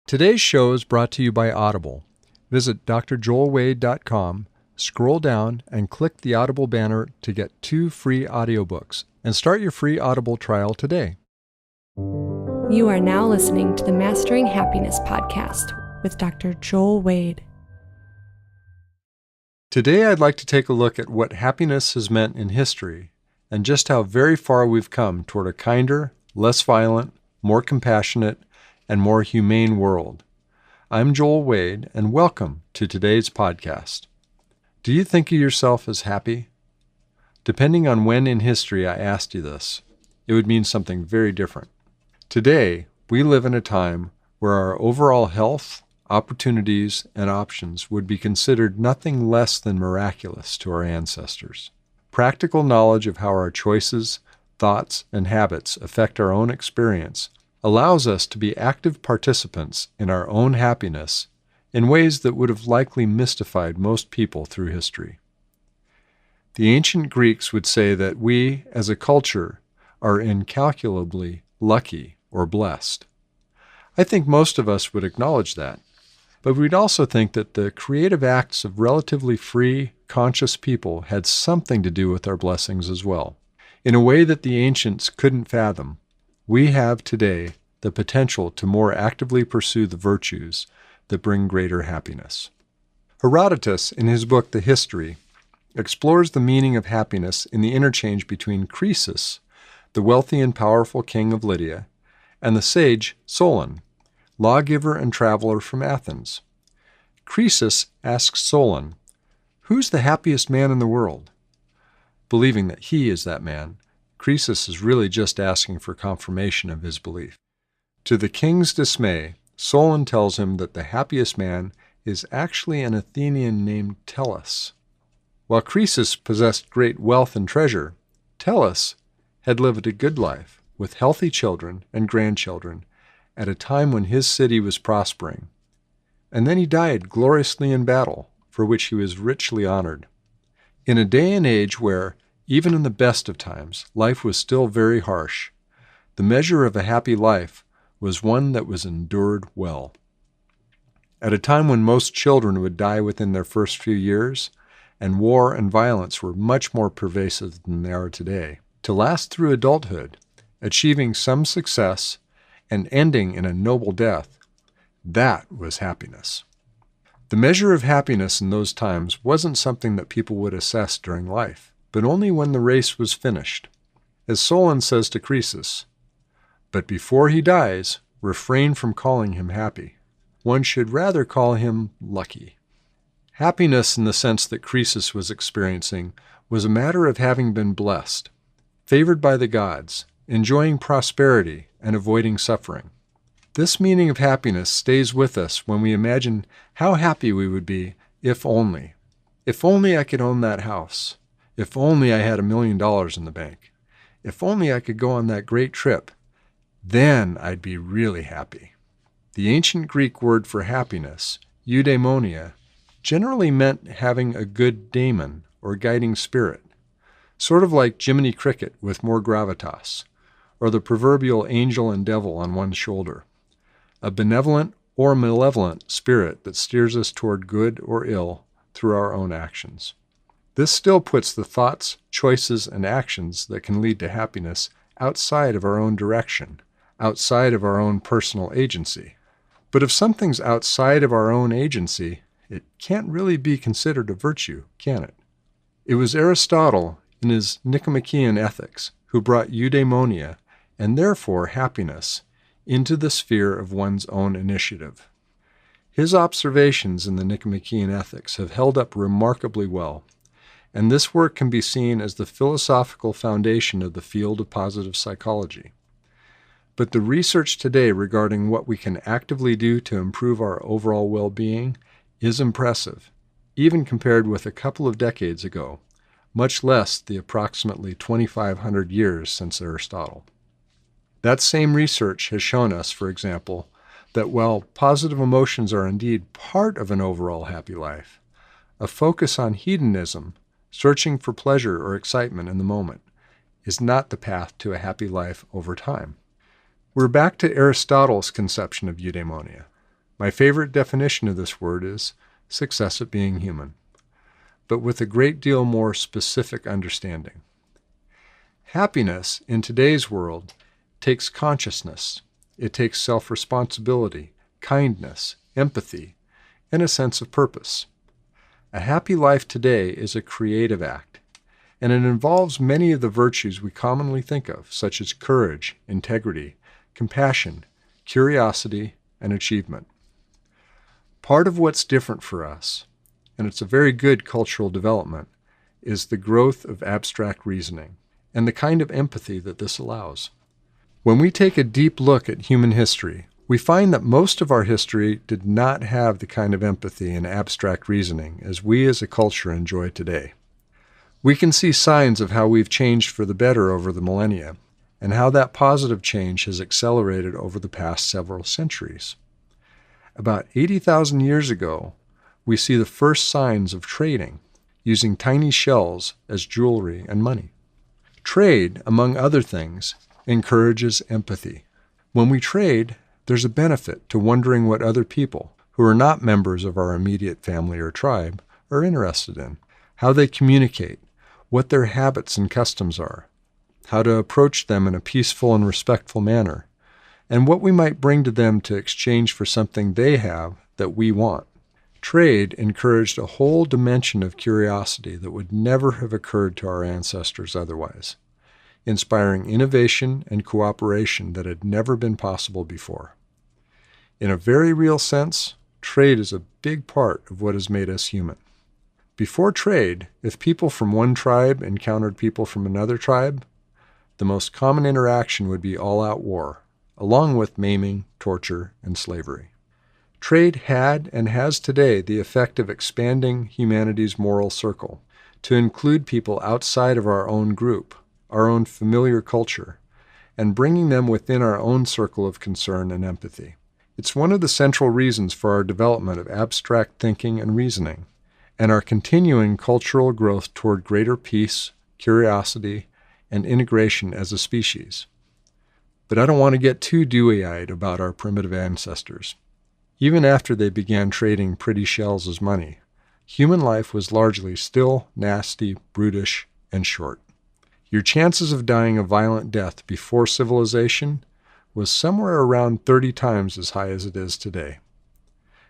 Today's show is brought to you by Audible. Visit drjoelwade.com, scroll down, and click the Audible banner to get 2 free audiobooks and start your free Audible trial today. You are now listening to the Mastering Happiness podcast with Dr. Joel Wade. Today I'd like to take a look at what happiness has meant in history and just how very far we've come toward a kinder, less violent, more compassionate, and more humane world. I'm Joel Wade, and welcome to today's podcast. Do you think of yourself as happy? Depending on when in history I asked you this, it would mean something very different. Today, we live in a time where our overall health, opportunities, and options would be considered nothing less than miraculous to our ancestors. Practical knowledge of how our choices, thoughts, and habits affect our own experience allows us to be active participants in our own happiness in ways that would have likely mystified most people through history. The ancient Greeks would say that we, as a culture, are incalculably lucky or blessed. I think most of us would acknowledge that, but we'd also think that the creative acts of relatively free, conscious people had something to do with our blessings as well. In a way that the ancients couldn't fathom, we have today the potential to more actively pursue the virtues that bring greater happiness. Herodotus, in his book The History, explores the meaning of happiness in the interchange between Croesus, the wealthy and powerful king of Lydia, and the sage Solon, lawgiver and traveler from Athens. Croesus asks Solon, "Who's the happiest man in the world?" Believing that he is that man, Croesus is really just asking for confirmation of his belief. To the king's dismay, Solon tells him that the happiest man is actually an Athenian named Tellus. While Croesus possessed great wealth and treasure, Tellus had lived a good life with healthy children and grandchildren at a time when his city was prospering. And then he died gloriously in battle, for which he was richly honored. In a day and age where, even in the best of times, life was still very harsh, the measure of a happy life was one that was endured well. At a time when most children would die within their first few years, and war and violence were much more pervasive than they are today, to last through adulthood, achieving some success, and ending in a noble death, that was happiness. The measure of happiness in those times wasn't something that people would assess during life, but only when the race was finished. As Solon says to Croesus, "But before he dies, refrain from calling him happy. One should rather call him lucky." Happiness in the sense that Croesus was experiencing was a matter of having been blessed, favored by the gods, enjoying prosperity, and avoiding suffering. This meaning of happiness stays with us when we imagine how happy we would be if only. If only I could own that house. If only I had $1 million in the bank. If only I could go on that great trip. Then I'd be really happy. The ancient Greek word for happiness, eudaimonia, generally meant having a good daemon or guiding spirit, sort of like Jiminy Cricket with more gravitas, or the proverbial angel and devil on one's shoulder, a benevolent or malevolent spirit that steers us toward good or ill through our own actions. This still puts the thoughts, choices, and actions that can lead to happiness outside of our own direction, outside of our own personal agency. But if something's outside of our own agency, it can't really be considered a virtue, can it? It was Aristotle, in his Nicomachean Ethics, who brought eudaimonia, and therefore happiness, into the sphere of one's own initiative. His observations in the Nicomachean Ethics have held up remarkably well, and this work can be seen as the philosophical foundation of the field of positive psychology. But the research today regarding what we can actively do to improve our overall well-being is impressive, even compared with a couple of decades ago, much less the approximately 2,500 years since Aristotle. That same research has shown us, for example, that while positive emotions are indeed part of an overall happy life, a focus on hedonism, searching for pleasure or excitement in the moment, is not the path to a happy life over time. We're back to Aristotle's conception of eudaimonia. My favorite definition of this word is success at being human, but with a great deal more specific understanding. Happiness in today's world takes consciousness. It takes self-responsibility, kindness, empathy, and a sense of purpose. A happy life today is a creative act, and it involves many of the virtues we commonly think of, such as courage, integrity, compassion, curiosity, and achievement. Part of what's different for us, and it's a very good cultural development, is the growth of abstract reasoning and the kind of empathy that this allows. When we take a deep look at human history, we find that most of our history did not have the kind of empathy and abstract reasoning as we as a culture enjoy today. We can see signs of how we've changed for the better over the millennia, and how that positive change has accelerated over the past several centuries. About 80,000 years ago, we see the first signs of trading, using tiny shells as jewelry and money. Trade, among other things, encourages empathy. When we trade, there's a benefit to wondering what other people, who are not members of our immediate family or tribe, are interested in, how they communicate, what their habits and customs are, how to approach them in a peaceful and respectful manner, and what we might bring to them to exchange for something they have that we want. Trade encouraged a whole dimension of curiosity that would never have occurred to our ancestors otherwise, inspiring innovation and cooperation that had never been possible before. In a very real sense, trade is a big part of what has made us human. Before trade, if people from one tribe encountered people from another tribe, the most common interaction would be all-out war, along with maiming, torture, and slavery. Trade had and has today the effect of expanding humanity's moral circle to include people outside of our own group, our own familiar culture, and bringing them within our own circle of concern and empathy. It's one of the central reasons for our development of abstract thinking and reasoning, and our continuing cultural growth toward greater peace, curiosity, and integration as a species. But I don't want to get too dewy-eyed about our primitive ancestors. Even after they began trading pretty shells as money, human life was largely still nasty, brutish, and short. Your chances of dying a violent death before civilization was somewhere around 30 times as high as it is today.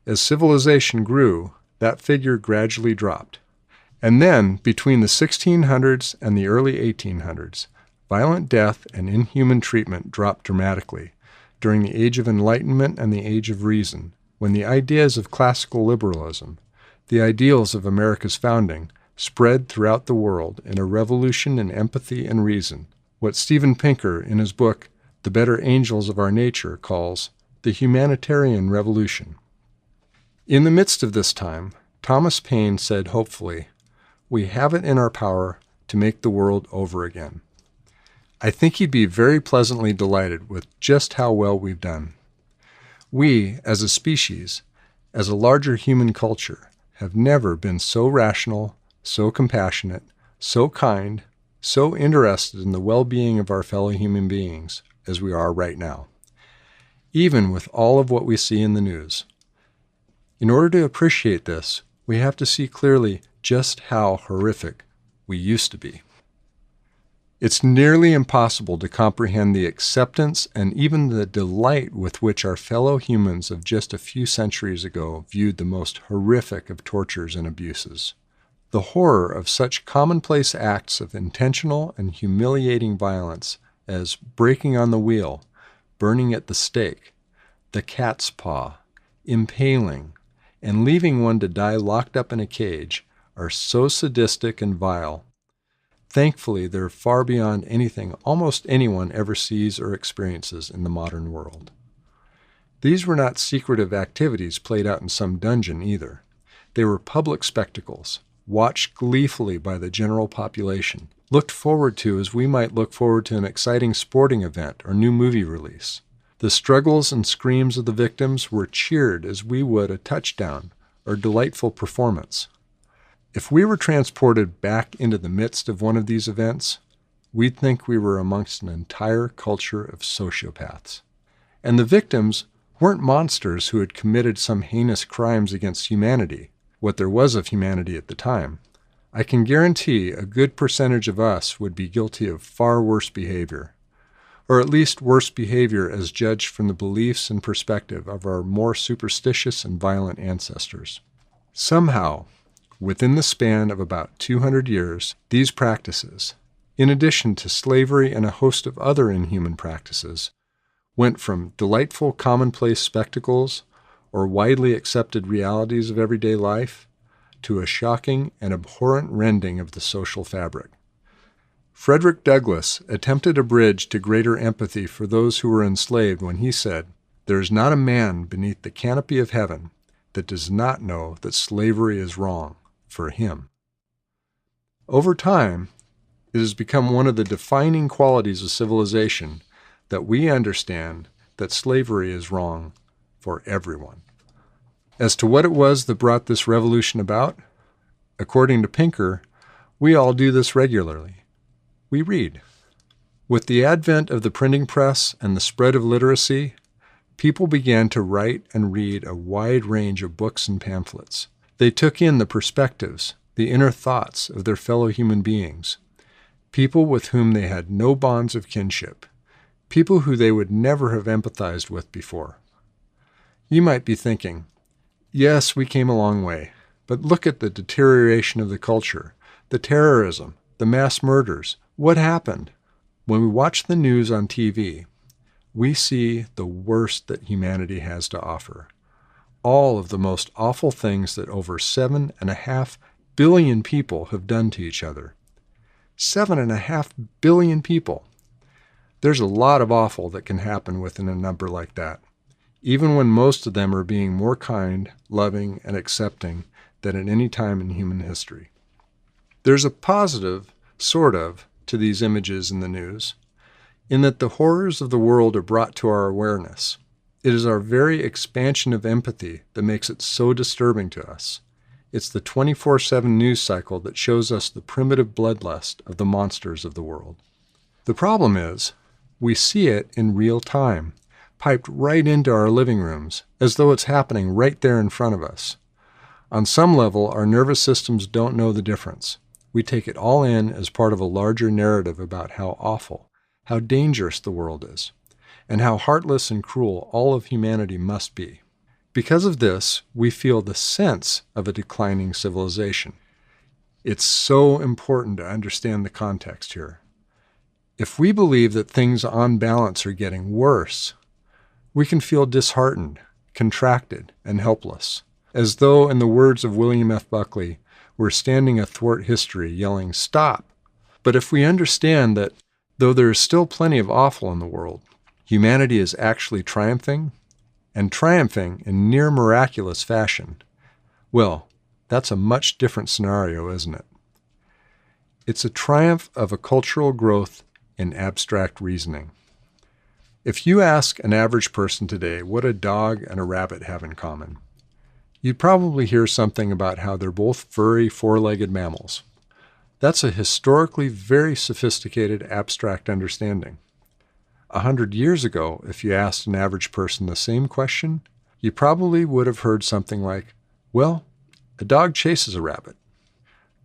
As civilization grew, that figure gradually dropped. And then, between the 1600s and the early 1800s, violent death and inhuman treatment dropped dramatically during the Age of Enlightenment and the Age of Reason, when the ideas of classical liberalism, the ideals of America's founding, spread throughout the world in a revolution in empathy and reason, what Steven Pinker, in his book The Better Angels of Our Nature, calls the humanitarian revolution. In the midst of this time, Thomas Paine said hopefully, "We have it in our power to make the world over again." I think he'd be very pleasantly delighted with just how well we've done. We, as a species, as a larger human culture, have never been so rational, so compassionate, so kind, so interested in the well-being of our fellow human beings as we are right now, even with all of what we see in the news. In order to appreciate this, we have to see clearly just how horrific we used to be. It's nearly impossible to comprehend the acceptance and even the delight with which our fellow humans of just a few centuries ago viewed the most horrific of tortures and abuses. The horror of such commonplace acts of intentional and humiliating violence as breaking on the wheel, burning at the stake, the cat's paw, impaling, and leaving one to die locked up in a cage are so sadistic and vile. Thankfully, they're far beyond anything almost anyone ever sees or experiences in the modern world. These were not secretive activities played out in some dungeon either. They were public spectacles, watched gleefully by the general population, looked forward to as we might look forward to an exciting sporting event or new movie release. The struggles and screams of the victims were cheered as we would a touchdown or delightful performance. If we were transported back into the midst of one of these events, we'd think we were amongst an entire culture of sociopaths. And the victims weren't monsters who had committed some heinous crimes against humanity, what there was of humanity at the time. I can guarantee a good percentage of us would be guilty of far worse behavior, or at least worse behavior as judged from the beliefs and perspective of our more superstitious and violent ancestors. Somehow, within the span of about 200 years, these practices, in addition to slavery and a host of other inhuman practices, went from delightful commonplace spectacles or widely accepted realities of everyday life to a shocking and abhorrent rending of the social fabric. Frederick Douglass attempted a bridge to greater empathy for those who were enslaved when he said, "There is not a man beneath the canopy of heaven that does not know that slavery is wrong for him." Over time, it has become one of the defining qualities of civilization that we understand that slavery is wrong for everyone. As to what it was that brought this revolution about, according to Pinker, we all do this regularly. We read. With the advent of the printing press and the spread of literacy, people began to write and read a wide range of books and pamphlets. They took in the perspectives, the inner thoughts of their fellow human beings, people with whom they had no bonds of kinship, people who they would never have empathized with before. You might be thinking, yes, we came a long way, but look at the deterioration of the culture, the terrorism, the mass murders. What happened? When we watch the news on TV, we see the worst that humanity has to offer. All of the most awful things that over 7.5 billion people have done to each other. 7.5 billion people. There's a lot of awful that can happen within a number like that, even when most of them are being more kind, loving, and accepting than at any time in human history. There's a positive, sort of, to these images in the news, in that the horrors of the world are brought to our awareness. It is our very expansion of empathy that makes it so disturbing to us. It's the 24/7 news cycle that shows us the primitive bloodlust of the monsters of the world. The problem is, we see it in real time, piped right into our living rooms, as though it's happening right there in front of us. On some level, our nervous systems don't know the difference. We take it all in as part of a larger narrative about how awful, how dangerous the world is, and how heartless and cruel all of humanity must be. Because of this, we feel the sense of a declining civilization. It's so important to understand the context here. If we believe that things on balance are getting worse, we can feel disheartened, contracted, and helpless, as though, in the words of William F. Buckley, we're standing athwart history yelling, "Stop!" But if we understand that, though there is still plenty of awful in the world, humanity is actually triumphing, and triumphing in near miraculous fashion, well, that's a much different scenario, isn't it? It's a triumph of a cultural growth in abstract reasoning. If you ask an average person today what a dog and a rabbit have in common, you'd probably hear something about how they're both furry, four-legged mammals. That's a historically very sophisticated abstract understanding. 100 years ago, if you asked an average person the same question, you probably would have heard something like, well, a dog chases a rabbit.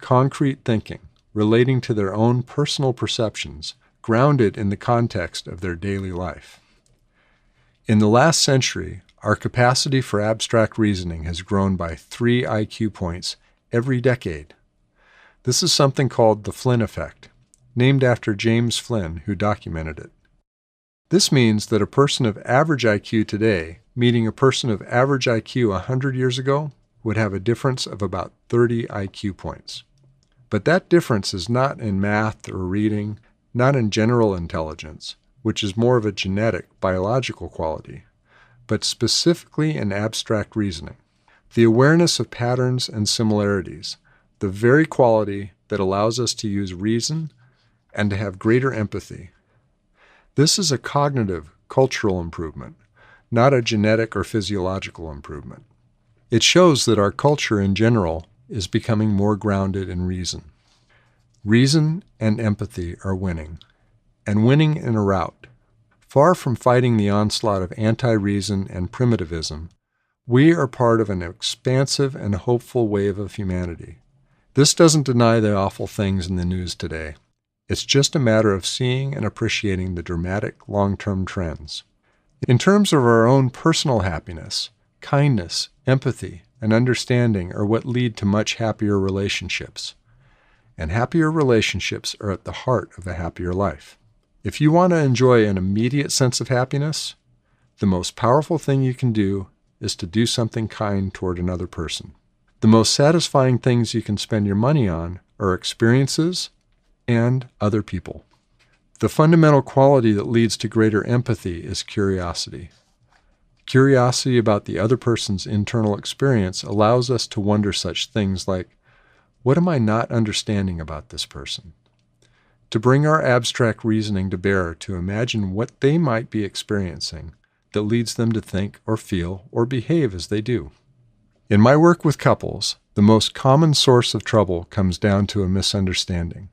Concrete thinking, relating to their own personal perceptions, grounded in the context of their daily life. In the last century, our capacity for abstract reasoning has grown by 3 IQ points every decade. This is something called the Flynn effect, named after James Flynn, who documented it. This means that a person of average IQ today, meeting a person of average IQ 100 years ago, would have a difference of about 30 IQ points. But that difference is not in math or reading, not in general intelligence, which is more of a genetic, biological quality, but specifically in abstract reasoning. The awareness of patterns and similarities, the very quality that allows us to use reason and to have greater empathy. This is a cognitive, cultural improvement, not a genetic or physiological improvement. It shows that our culture in general is becoming more grounded in reason. Reason and empathy are winning, and winning in a rout. Far from fighting the onslaught of anti-reason and primitivism, we are part of an expansive and hopeful wave of humanity. This doesn't deny the awful things in the news today. It's just a matter of seeing and appreciating the dramatic long-term trends. In terms of our own personal happiness, kindness, empathy, and understanding are what lead to much happier relationships. And happier relationships are at the heart of a happier life. If you want to enjoy an immediate sense of happiness, the most powerful thing you can do is to do something kind toward another person. The most satisfying things you can spend your money on are experiences and other people. The fundamental quality that leads to greater empathy is curiosity. Curiosity about the other person's internal experience allows us to wonder such things like, what am I not understanding about this person? To bring our abstract reasoning to bear to imagine what they might be experiencing that leads them to think or feel or behave as they do. In my work with couples, the most common source of trouble comes down to a misunderstanding,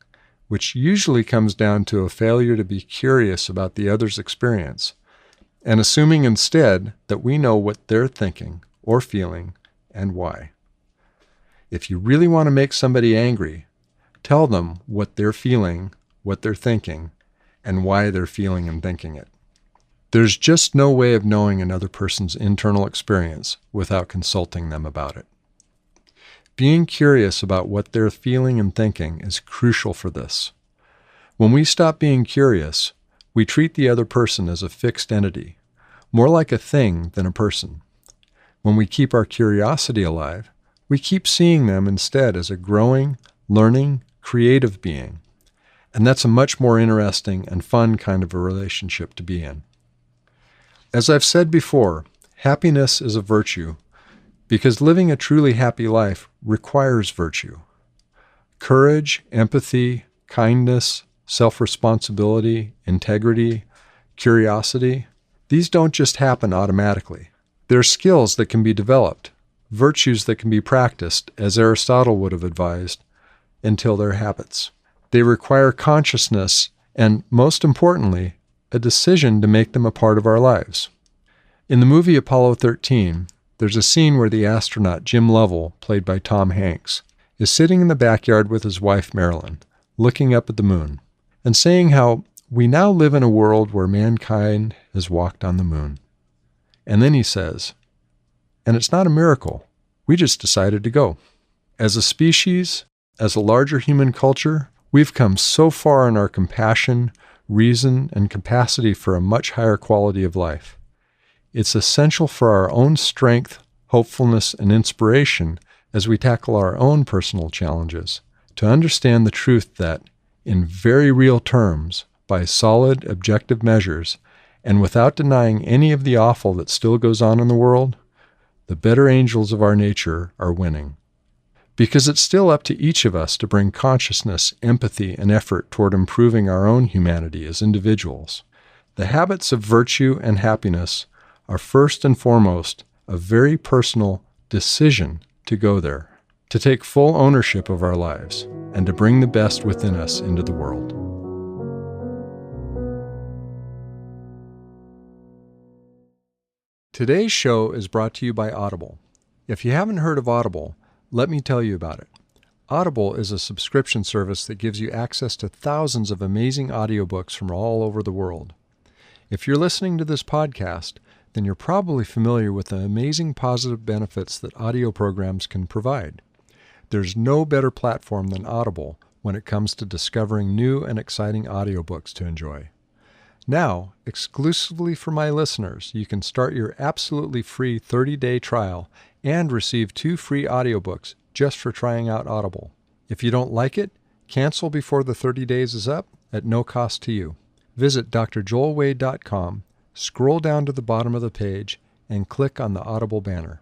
which usually comes down to a failure to be curious about the other's experience, and assuming instead that we know what they're thinking or feeling and why. If you really want to make somebody angry, tell them what they're feeling, what they're thinking, and why they're feeling and thinking it. There's just no way of knowing another person's internal experience without consulting them about it. Being curious about what they're feeling and thinking is crucial for this. When we stop being curious, we treat the other person as a fixed entity, more like a thing than a person. When we keep our curiosity alive, we keep seeing them instead as a growing, learning, creative being. And that's a much more interesting and fun kind of a relationship to be in. As I've said before, happiness is a virtue because living a truly happy life requires virtue. Courage, empathy, kindness, self-responsibility, integrity, curiosity, these don't just happen automatically. They're skills that can be developed, virtues that can be practiced, as Aristotle would have advised, until they're habits. They require consciousness and, most importantly, a decision to make them a part of our lives. In the movie Apollo 13, there's a scene where the astronaut Jim Lovell, played by Tom Hanks, is sitting in the backyard with his wife Marilyn, looking up at the moon, and saying how we now live in a world where mankind has walked on the moon. And then he says, and it's not a miracle, we just decided to go. As a species, as a larger human culture, we've come so far in our compassion, reason, and capacity for a much higher quality of life. It's essential for our own strength, hopefulness, and inspiration as we tackle our own personal challenges to understand the truth that, in very real terms, by solid, objective measures, and without denying any of the awful that still goes on in the world, the better angels of our nature are winning. Because it's still up to each of us to bring consciousness, empathy, and effort toward improving our own humanity as individuals. The habits of virtue and happiness are first and foremost a very personal decision to go there, to take full ownership of our lives, and to bring the best within us into the world. Today's show is brought to you by Audible. If you haven't heard of Audible, let me tell you about it. Audible is a subscription service that gives you access to thousands of amazing audiobooks from all over the world. If you're listening to this podcast, then you're probably familiar with the amazing positive benefits that audio programs can provide. There's no better platform than Audible when it comes to discovering new and exciting audiobooks to enjoy. Now, exclusively for my listeners, you can start your absolutely free 30-day trial and receive 2 free audiobooks just for trying out Audible. If you don't like it, cancel before the 30 days is up at no cost to you. Visit drjoelwade.com, scroll down to the bottom of the page, and click on the Audible banner.